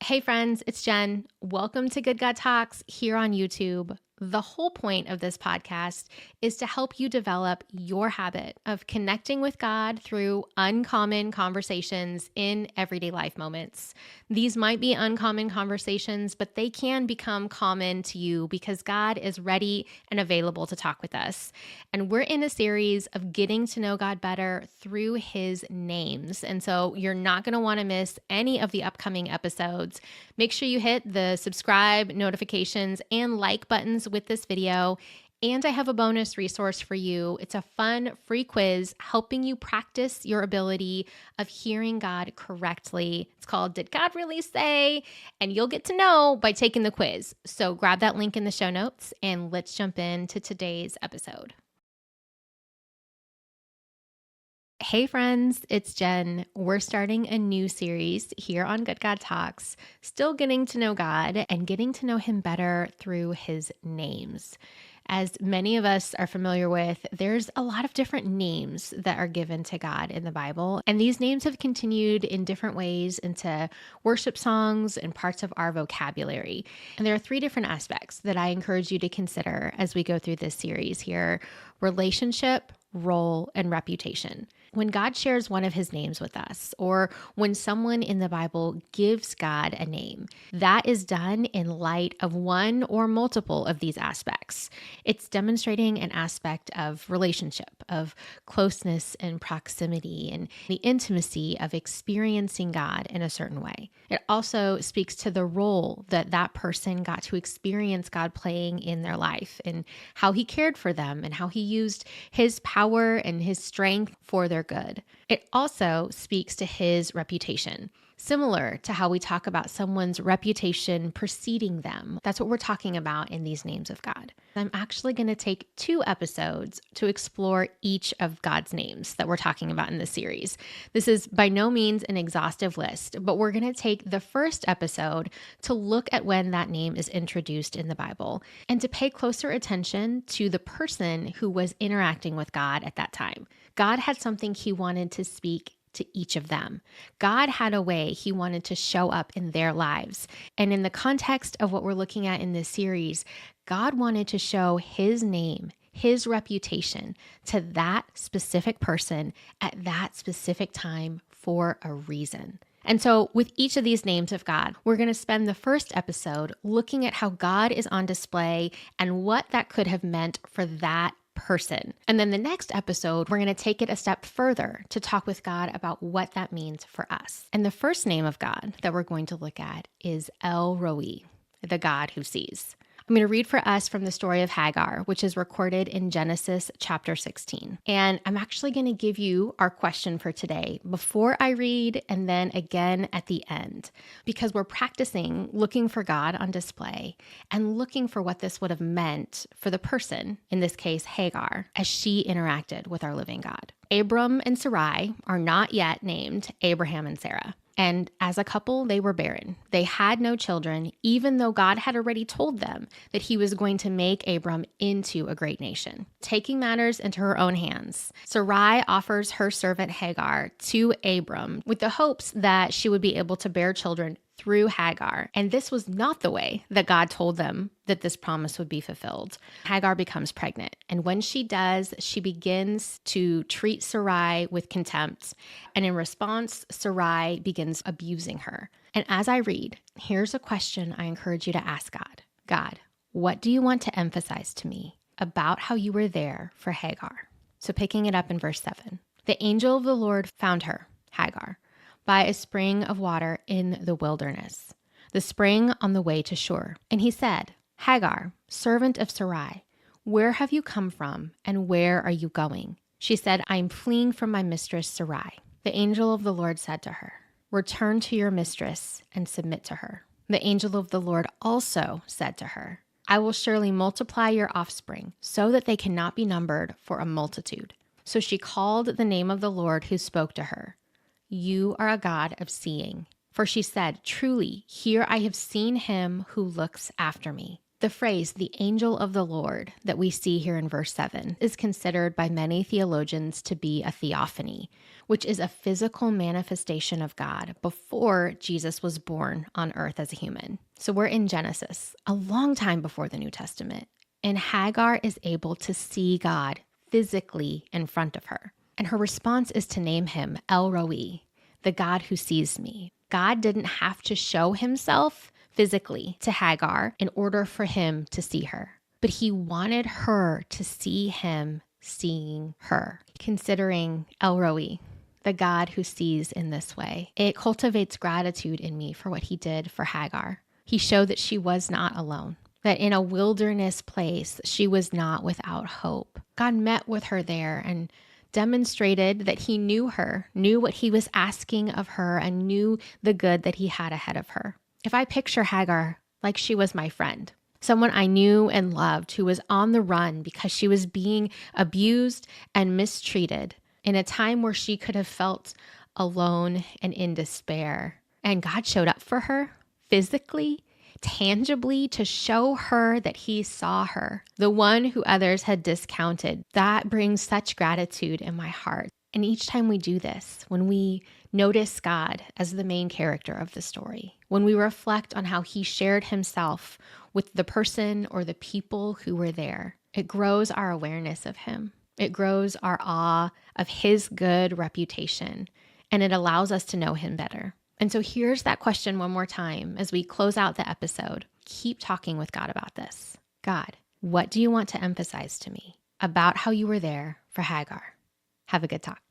Hey friends, it's Jen. Welcome to Good God Talks here on YouTube. The whole point of this podcast is to help you develop your habit of connecting with God through uncommon conversations in everyday life moments. These might be uncommon conversations, but they can become common to you because God is ready and available to talk with us. And we're in a series of getting to know God better through his names. And so you're not going to want to miss any of the upcoming episodes. Make sure you hit the subscribe, notifications, and like buttons with this video. And I have a bonus resource for you. It's a fun, free quiz helping you practice your ability of hearing God correctly. It's called Did God Really Say? And you'll get to know by taking the quiz. So grab that link in the show notes and let's jump into today's episode. Hey friends, it's Jen. We're starting a new series here on Good God Talks, still getting to know God and getting to know him better through his names. As many of us are familiar with, there's a lot of different names that are given to God in the Bible, and these names have continued in different ways into worship songs and parts of our vocabulary. And there are three different aspects that I encourage you to consider as we go through this series here: relationship, role, and reputation. When God shares one of his names with us, or when someone in the Bible gives God a name, that is done in light of one or multiple of these aspects. It's demonstrating an aspect of relationship, of closeness and proximity, and the intimacy of experiencing God in a certain way. It also speaks to the role that that person got to experience God playing in their life, and how he cared for them, and how he used his power and his strength for their good. It also speaks to his reputation, similar to how we talk about someone's reputation preceding them. That's what we're talking about in these names of God. I'm actually going to take 2 episodes to explore each of God's names that we're talking about in this series. This is by no means an exhaustive list, but we're going to take the first episode to look at when that name is introduced in the Bible and to pay closer attention to the person who was interacting with God at that time. God had something he wanted to speak to each of them. God had a way he wanted to show up in their lives. And in the context of what we're looking at in this series, God wanted to show his name, his reputation to that specific person at that specific time for a reason. And so with each of these names of God, we're going to spend the first episode looking at how God is on display and what that could have meant for that person. And then the next episode, we're going to take it a step further to talk with God about what that means for us. And the first name of God that we're going to look at is El Roi, the God who sees. I'm going to read for us from the story of Hagar, which is recorded in Genesis chapter 16. And I'm actually going to give you our question for today before I read and then again at the end, because we're practicing looking for God on display and looking for what this would have meant for the person, in this case, Hagar, as she interacted with our living God. Abram and Sarai are not yet named Abraham and Sarah. And as a couple, they were barren. They had no children, even though God had already told them that he was going to make Abram into a great nation. Taking matters into her own hands, Sarai offers her servant Hagar to Abram with the hopes that she would be able to bear children through Hagar. And this was not the way that God told them that this promise would be fulfilled. Hagar becomes pregnant. And when she does, she begins to treat Sarai with contempt. And in response, Sarai begins abusing her. And as I read, here's a question I encourage you to ask God. God, what do you want to emphasize to me about how you were there for Hagar? So picking it up in verse 7, the angel of the Lord found her, Hagar, by a spring of water in the wilderness, the spring on the way to Shur. And he said, Hagar, servant of Sarai, where have you come from and where are you going? She said, I am fleeing from my mistress Sarai. The angel of the Lord said to her, return to your mistress and submit to her. The angel of the Lord also said to her, I will surely multiply your offspring so that they cannot be numbered for a multitude. So she called the name of the Lord who spoke to her, you are a God of seeing. For she said, truly, here I have seen him who looks after me. The phrase, the angel of the Lord, that we see here in verse 7 is considered by many theologians to be a theophany, which is a physical manifestation of God before Jesus was born on earth as a human. So we're in Genesis, a long time before the New Testament. And Hagar is able to see God physically in front of her. And her response is to name him El Roi, the God who sees me. God didn't have to show himself physically to Hagar in order for him to see her, but he wanted her to see him seeing her, considering El Roi, the God who sees in this way. It cultivates gratitude in me for what he did for Hagar. He showed that she was not alone, that in a wilderness place, she was not without hope. God met with her there and demonstrated that he knew her, knew what he was asking of her, and knew the good that he had ahead of her. If I picture Hagar like she was my friend, someone I knew and loved who was on the run because she was being abused and mistreated in a time where she could have felt alone and in despair. And God showed up for her physically, tangibly, to show her that he saw her, the one who others had discounted. That brings such gratitude in my heart. And each time we do this, when we notice God as the main character of the story, when we reflect on how he shared himself with the person or the people who were there, it grows our awareness of him. It grows our awe of his good reputation, and it allows us to know him better. And so here's that question one more time as we close out the episode. Keep talking with God about this. God, what do you want to emphasize to me about how you were there for Hagar? Have a good talk.